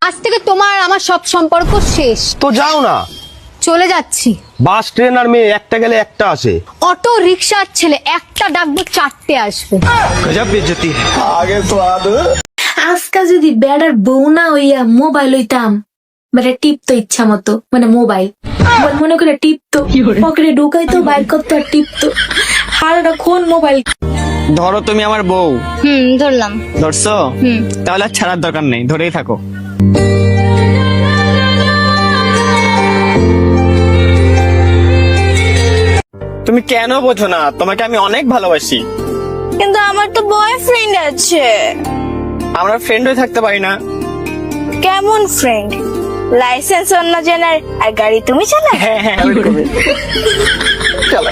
আজ থেকে তোমার আর আমার সব সম্পর্ক শেষ। তো যাও না। চলে যাচ্ছি। বাস ট্রেন আর মেয়ে একটা গেলে একটা আসে। অটো রিক্সার ছেলে একটা ডাকবো চারটে আসবে। গজব বেইজ্জতি। আগে তো আজকা যদি বেড়ার বউ না হইয়া মোবাইল হইতাম, বেড়া টিপতো ইচ্ছা মতো, মানে মোবাইল মনে করে টিপতো, পকেটে ঢুকাইতো, বাইর করতো আর টিপতো। সারাক্ষণ মোবাইল। ধরো তুমি আমার বউ। ধরলাম। ধরছো? তাহলে আর ছাড়ার দরকার নেই, ধরেই থাকো। তুমি কেন বোঝো না? তোমাকে আমি অনেক ভালোবাসি। কিন্তু আমার তো বয়ফ্রেন্ড আছে। আমরা ফ্রেন্ড হয়ে থাকতে পারি না? কেমন ফ্রেন্ড? লাইসেন্স অন্য জনের আর গাড়ি তুমি চালাও? হ্যাঁ হ্যাঁ ওইরকমই। চলো।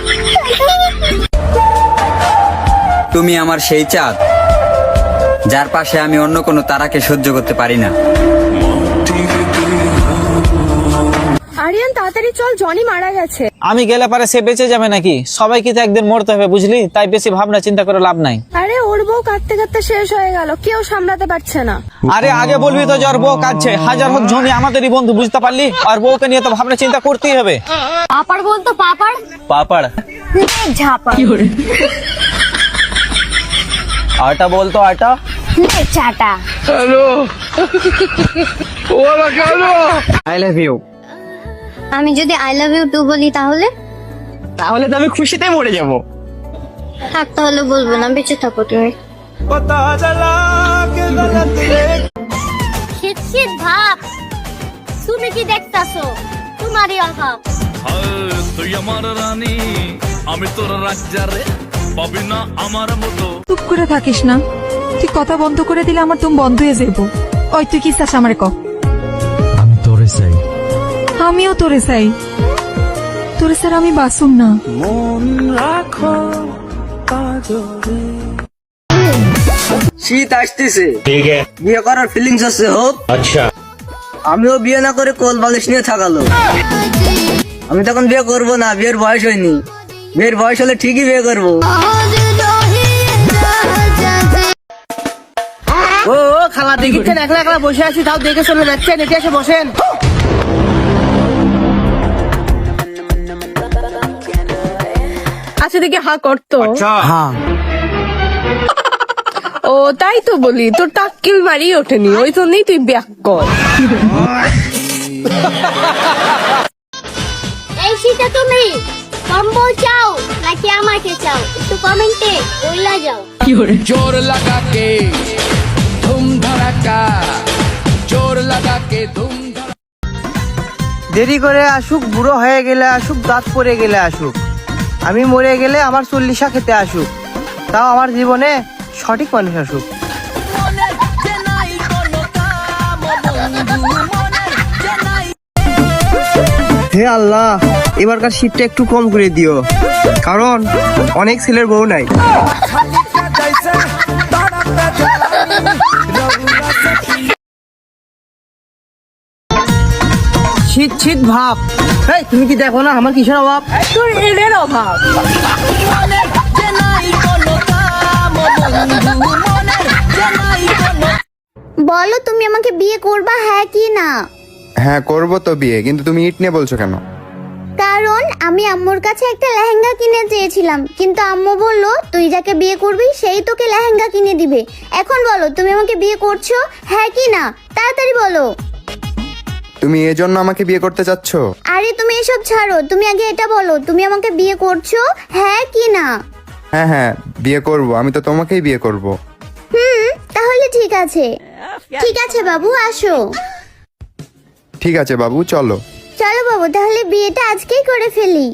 তুমি আমার সেই চাঁদ, যার পাশে আমি অন্য কোনো তারাকে সহ্য করতে পারি না। আরিয়ান তাড়াতাড়ি চল, জনি মারা গেছে। আমি গেলে পারে সে বেঁচে যাবে নাকি? সবাইকে তো একদিন মরতে হবে, বুঝলি? তাই বেশি ভাবনা চিন্তা করে লাভ নাই। আরে ওর বউ কাঁদতে কাঁদতে শেষ হয়ে গেল, কেউ সামলাতে পারছে না। আরে আগে বলবি তো যার বউ কাঁদছে। হাজার হোক জমি আমাদেরই বন্ধু, বুঝতে পারলি? আর বউকে নিয়ে তো ভাবনা চিন্তা করতেই হবে। পাপাড় বলতো পাপাড়। পাপাড় ঝাপা। আটা বলতো আটা। চাটা। I love you. আমি যদি আই লাভ ইউ টু বলি তাহলে? তাহলে তো আমি খুশিতে মরে যাবো। থাক তাহলে বলবো না, বেঁচে থাকো তুমি। শীত শীত ভাব, তুমি কি দেখতাছো? তোমারই অভাব। তুই আমার রানী, আমি তোর রাজ্জারে, পাবি না আমার মতো। চুপ করে থাকিস না, তুই কথা বন্ধ করে দিলে আমার তুমি বন্ধ হয়ে যাবো। ওই তুই কি চাস আমারে ক? আমি তোরে চাই। আমিও তোরে চাই, তোরে স্যার আমি বাসুম না। শীত আসতেছে, বিয়ে করার ফিলিংস আছে। হোক আচ্ছা, আমিও বিয়ে না করে কোল বালিশ নিয়ে থাকালো। আমি তখন বিয়ে করব না, বিয়ের বয়স হয়নি। বিয়ের বয়স হলে ঠিকই বিয়ে করব। ও খালা দেখিচ্ছেন একলা একলা বসে আছি, তাও দেখে চলে যাচ্ছেন। এটি এসে বসেন। আচ্ছা দেখি হা করতো। হ্যাঁ ও তাই তো বলি, তোর টাক্কিল মারি ওঠেনি, ওই জন্যই তুই ব্যাক কর। এই শীতে তুমি কম্বল চাও নাকি আমাকে চাও? একটু কমেন্টে বইলা যাও। জোর লাগা কে ধুম ধড়াকা, জোর লাগা কে ধুম ধড়াকা। দেরি করে আসুক, বুড়ো হয়ে গেলে আসুক, দাঁত পড়ে গেলে আসুক, আমি মরে গেলে আমার চল্লিশা খেতে আসুক, তাও আমার জীবনে সঠিক মানুষ আসুক। হে আল্লাহ, এবারকার শীতটা একটু কম করে দিও, কারণ অনেক ছেলের বউ নাই। শীত শীত ভাব। এই তুমি কি দেখো না আমার কিসের অভাব? তোর এদের অভাব। বলো তুমি আমাকে বিয়ে করবা, হ্যাঁ কি না? হ্যাঁ করবো তো বিয়ে, কিন্তু তুমি ইট নিয়ে বলছো কেন? কারণ আমি আম্মুর কাছে একটা লেহেঙ্গা কিনে চেয়েছিলাম, কিন্তু আম্মু বলল তুই যাকে বিয়ে করবি সেই তোকে লেহেঙ্গা কিনে দিবে। এখন বলো তুমি আমাকে বিয়ে করছো, হ্যাঁ কি না? তাড়াতাড়ি বলো। তুমি এজন্য আমাকে বিয়ে করতে চাচ্ছ? আরে তুমি এসব ছাড়ো, তুমি আগে এটা বলো তুমি আমাকে বিয়ে করছো, হ্যাঁ কি না? হ্যাঁ হ্যাঁ বিয়ে করব, আমি তো তোমাকেই বিয়ে করব। তাহলে ঠিক আছে। ঠিক আছে বাবু, আসো। ঠিক আছে বাবু, চলো। চলো বাবু, তাহলে বিয়েটা আজকেই করে ফেলি।